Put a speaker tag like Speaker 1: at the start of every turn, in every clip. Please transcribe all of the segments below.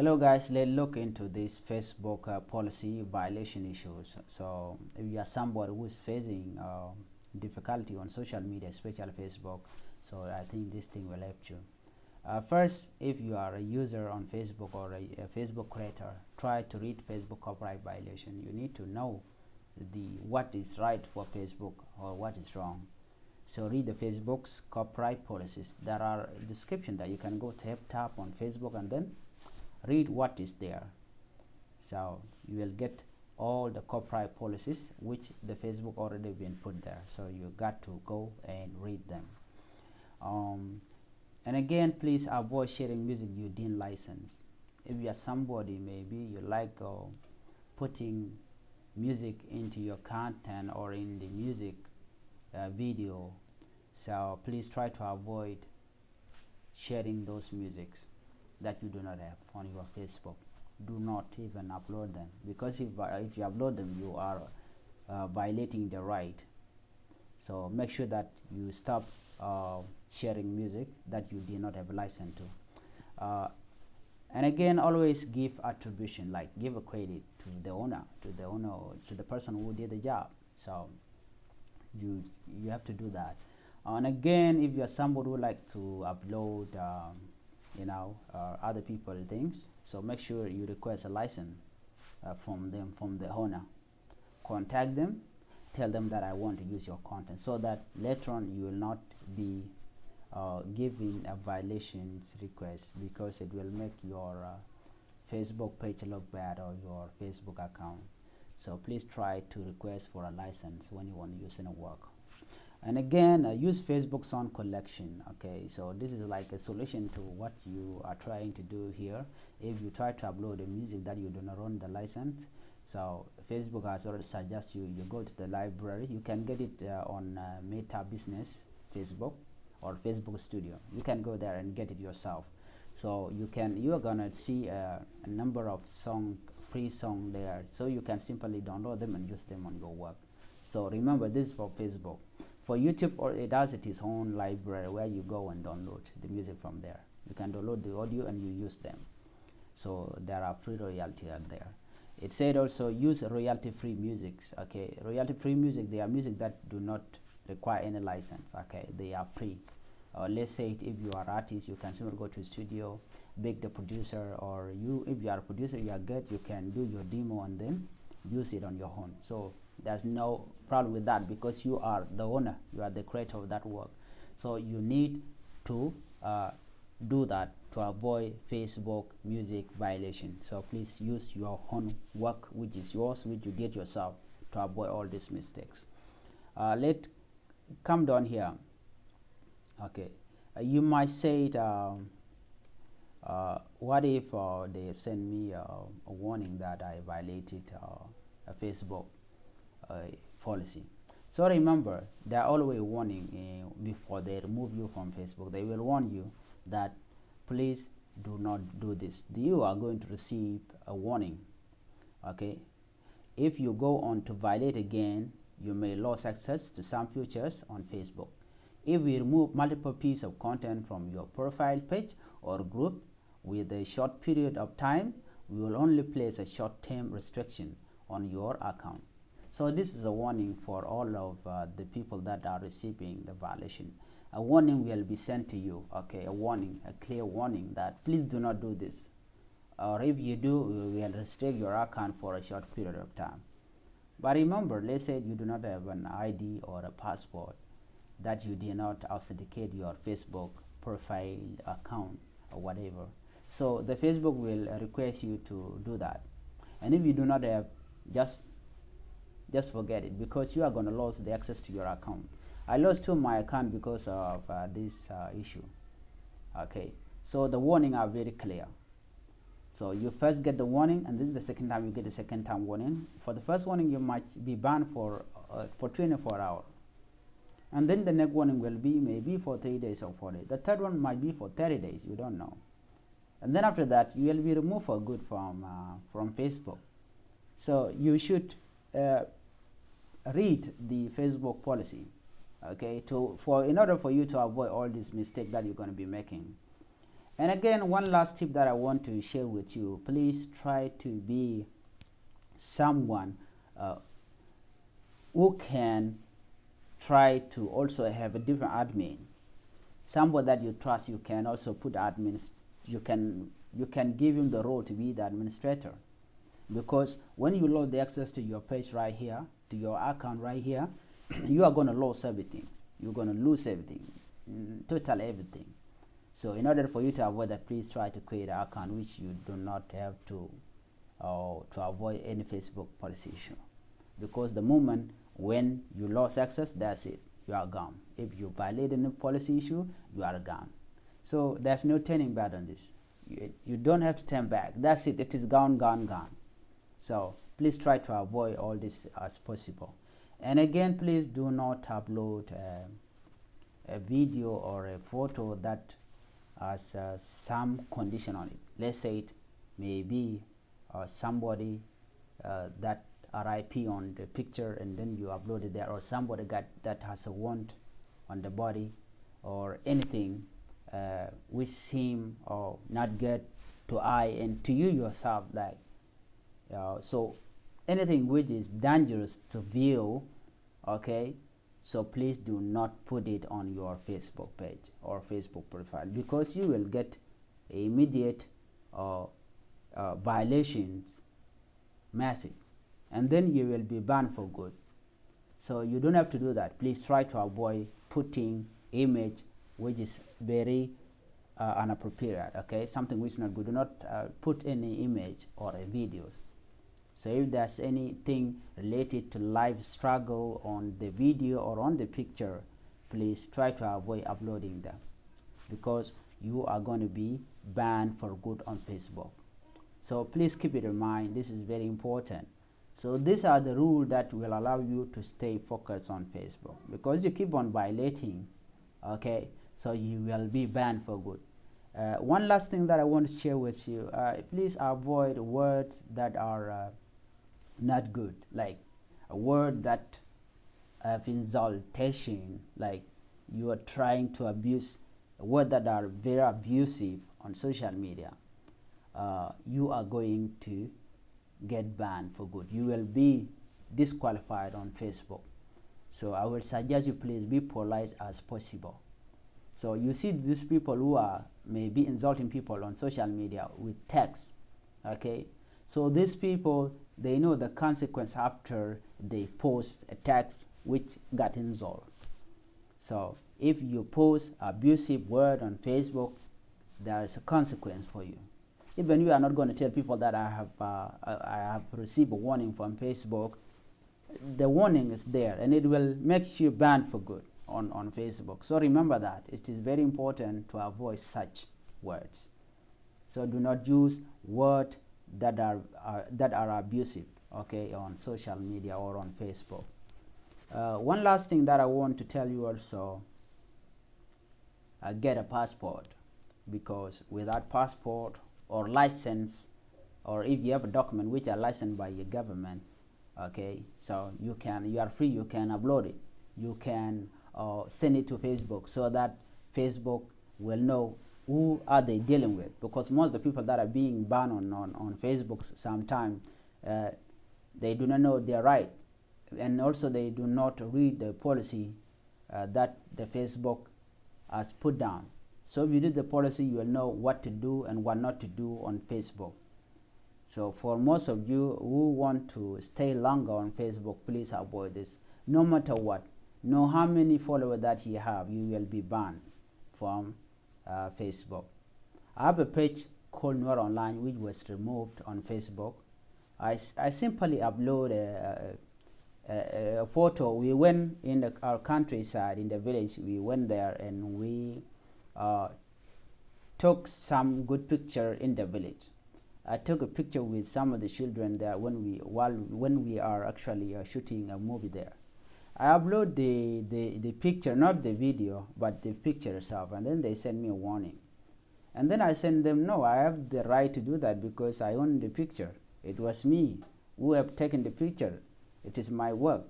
Speaker 1: Hello guys, let's look into this Facebook policy violation issues. So if you are somebody who is facing difficulty on social media, especially Facebook, so I think this thing will help you. First, if you are a user on Facebook or a Facebook creator, try to read Facebook copyright violation. You need to know what is right for Facebook or what is wrong. So read the Facebook's copyright policies. There are a description that you can go tap on Facebook and then read what is there. So you will get all the copyright policies which the Facebook already been put there, so you got to go and read them. And again, please avoid sharing music you didn't license. If you are somebody, maybe you like putting music into your content or in the music video, so please try to avoid sharing those musics that you do not have on your Facebook. Do not even upload them, because if you upload them, you are violating the right. So make sure that you stop sharing music that you did not have a license to. And again, always give attribution, like give a credit to the owner, to the person who did the job. So you have to do that. And again, if you are somebody who like to upload other people things, so make sure you request a license from the owner. Contact them, tell them that I want to use your content, so that later on you will not be giving a violations request, because it will make your Facebook page look bad or your Facebook account. So please try to request for a license when you want to use in a work. And again, use Facebook sound collection. Okay, so this is like a solution to what you are trying to do here. If you try to upload a music that you do not own the license, so Facebook has already suggest you go to the library. You can get it on Meta Business Facebook or Facebook Studio. You can go there and get it yourself. So you are gonna see a number of free song there, so you can simply download them and use them on your work. So remember, this is for Facebook. For YouTube, or it has its own library where you go and download the music from there. You can download the audio and you use them. So there are free royalty out there. It said also use royalty-free music. Okay, royalty-free music, they are music that do not require any license. Okay, they are free. Let's say if you are an artist, you can simply go to a studio, beg the producer, or if you are a producer, you are good, you can do your demo and then use it on your own. So there's no problem with that, because you are the owner, you are the creator of that work. So you need to do that to avoid Facebook music violation. So please use your own work, which is yours, which you did yourself, to avoid all these mistakes. Let's come down here. Okay, you might say what if they send me a warning that I violated a Facebook policy? So remember, there are always warning before they remove you from Facebook. They will warn you that please do not do this. You are going to receive a warning. Okay, if you go on to violate again, you may lose access to some features on Facebook. If we remove multiple pieces of content from your profile page or group with a short period of time, we will only place a short-term restriction on your account. So this is a warning for all of the people that are receiving the violation. A warning will be sent to you. Okay, a warning, a clear warning that please do not do this, or if you do, we will restrict your account for a short period of time. But remember, let's say you do not have an ID or a passport, that you did not authenticate your Facebook profile account or whatever. So the Facebook will request you to do that. And if you do not have, just forget it, because you are going to lose the access to your account. I lost to my account because of this issue. Okay, so the warning are very clear. So you first get the warning, and then the second time you get the second time warning. For the first warning, you might be banned for 24 hours. And then the next warning will be maybe for 3 days or 4 days. The third one might be for 30 days, you don't know. And then after that, you will be removed for good from Facebook. So you should read the Facebook policy, okay, in order for you to avoid all these mistakes that you're going to be making. And again, one last tip that I want to share with you, please try to be someone who can try to also have a different admin, somebody that you trust. You can also put admins, you can give him the role to be the administrator, because when you lose the access to your page right here, to your account right here, you are going to lose everything. You're going to lose everything, total everything. So in order for you to avoid that, please try to create an account which you do not have to avoid any Facebook policy issue, because the moment when you lost access, that's it, you are gone. If you violate any policy issue, you are gone. So there's no turning back on this. You don't have to turn back. That's it. It is gone, gone, gone. So please try to avoid all this as possible. And again, please do not upload a video or a photo that has some condition on it. Let's say it may be somebody that RIP on the picture, and then you upload it there, or somebody that has a wound on the body, or anything which seem or not good to eye and to you yourself, like so anything which is dangerous to view, okay, so please do not put it on your Facebook page or Facebook profile, because you will get immediate violations message, and then you will be banned for good. So you don't have to do that. Please try to avoid putting image which is very inappropriate, okay, something which is not good. Do not put any image or videos. So if there's anything related to life struggle on the video or on the picture, please try to avoid uploading them, because you are going to be banned for good on Facebook. So please keep it in mind. This is very important. So these are the rules that will allow you to stay focused on Facebook, because you keep on violating, okay, so you will be banned for good. One last thing that I want to share with you, please avoid words that are not good, like a word that have insultation, like you are trying to abuse, words that are very abusive on social media. You are going to get banned for good. You will be disqualified on Facebook. So I will suggest you please be polite as possible. So you see these people who are maybe insulting people on social media with text, okay, so these people, they know the consequence after they post a text which got insult. So if you post abusive word on Facebook, there is a consequence for you. Even you are not going to tell people that I have received a warning from Facebook. The warning is there, and it will make you banned for good on Facebook. So remember that it is very important to avoid such words. So do not use words that are abusive, okay, on social media or on Facebook. One last thing that I want to tell you also, get a passport, because without passport or license, or if you have a document which are licensed by your government, okay, so you are free, you can upload it, you can send it to Facebook, so that Facebook will know who are they dealing with, because most of the people that are being banned on Facebook sometimes they do not know their right, and also they do not read the policy that the Facebook has put down. So if you read the policy, you will know what to do and what not to do on Facebook. So for most of you who want to stay longer on Facebook, please avoid this. No matter what, no how many followers that you have, you will be banned from Facebook. I have a page called Noir Online which was removed on Facebook. I simply upload a photo. We went in our countryside, in the village. We went there and we took some good picture in the village. I took a picture with some of the children there when we are actually shooting a movie there. I upload the picture, not the video, but the picture itself, and then they send me a warning. And then I send them, no, I have the right to do that because I own the picture. It was me who have taken the picture. It is my work.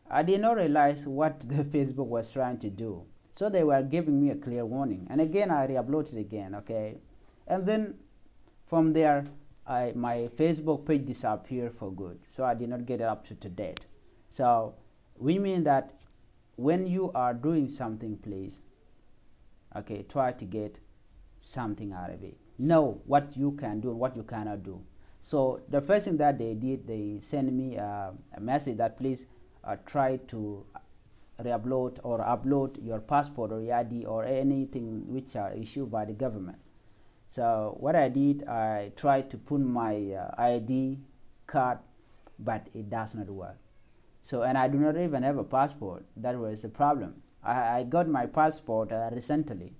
Speaker 1: I did not realize what the Facebook was trying to do. So they were giving me a clear warning, and again I re-uploaded again, okay, and then from there my Facebook page disappeared for good, so I did not get it up to date. So we mean that when you are doing something, please, okay, try to get something out of it. Know what you can do and what you cannot do. So the first thing that they did, they sent me a message that please try to re-upload or upload your passport or your ID or anything which are issued by the government. So what I did, I tried to put my ID card, but it does not work. So, and I do not even have a passport. That was the problem. I got my passport recently.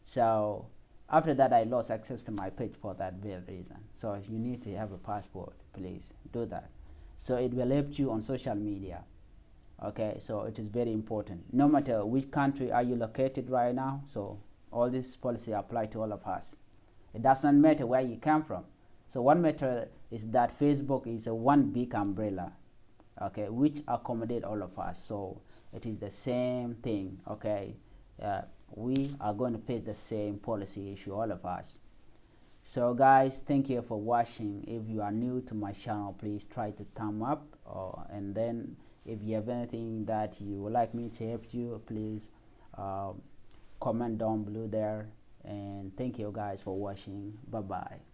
Speaker 1: So after that, I lost access to my page for that very reason. So if you need to have a passport, please do that. So it will help you on social media. Okay, so it is very important. No matter which country are you located right now, so all this policy apply to all of us. It doesn't matter where you come from. So what matter is that Facebook is a one big umbrella, okay, which accommodate all of us. So it is the same thing, okay. We are going to face the same policy issue, all of us. So guys, thank you for watching. If you are new to my channel, please try to thumb up, and then if you have anything that you would like me to help you, please comment down below there. And thank you guys for watching. Bye bye.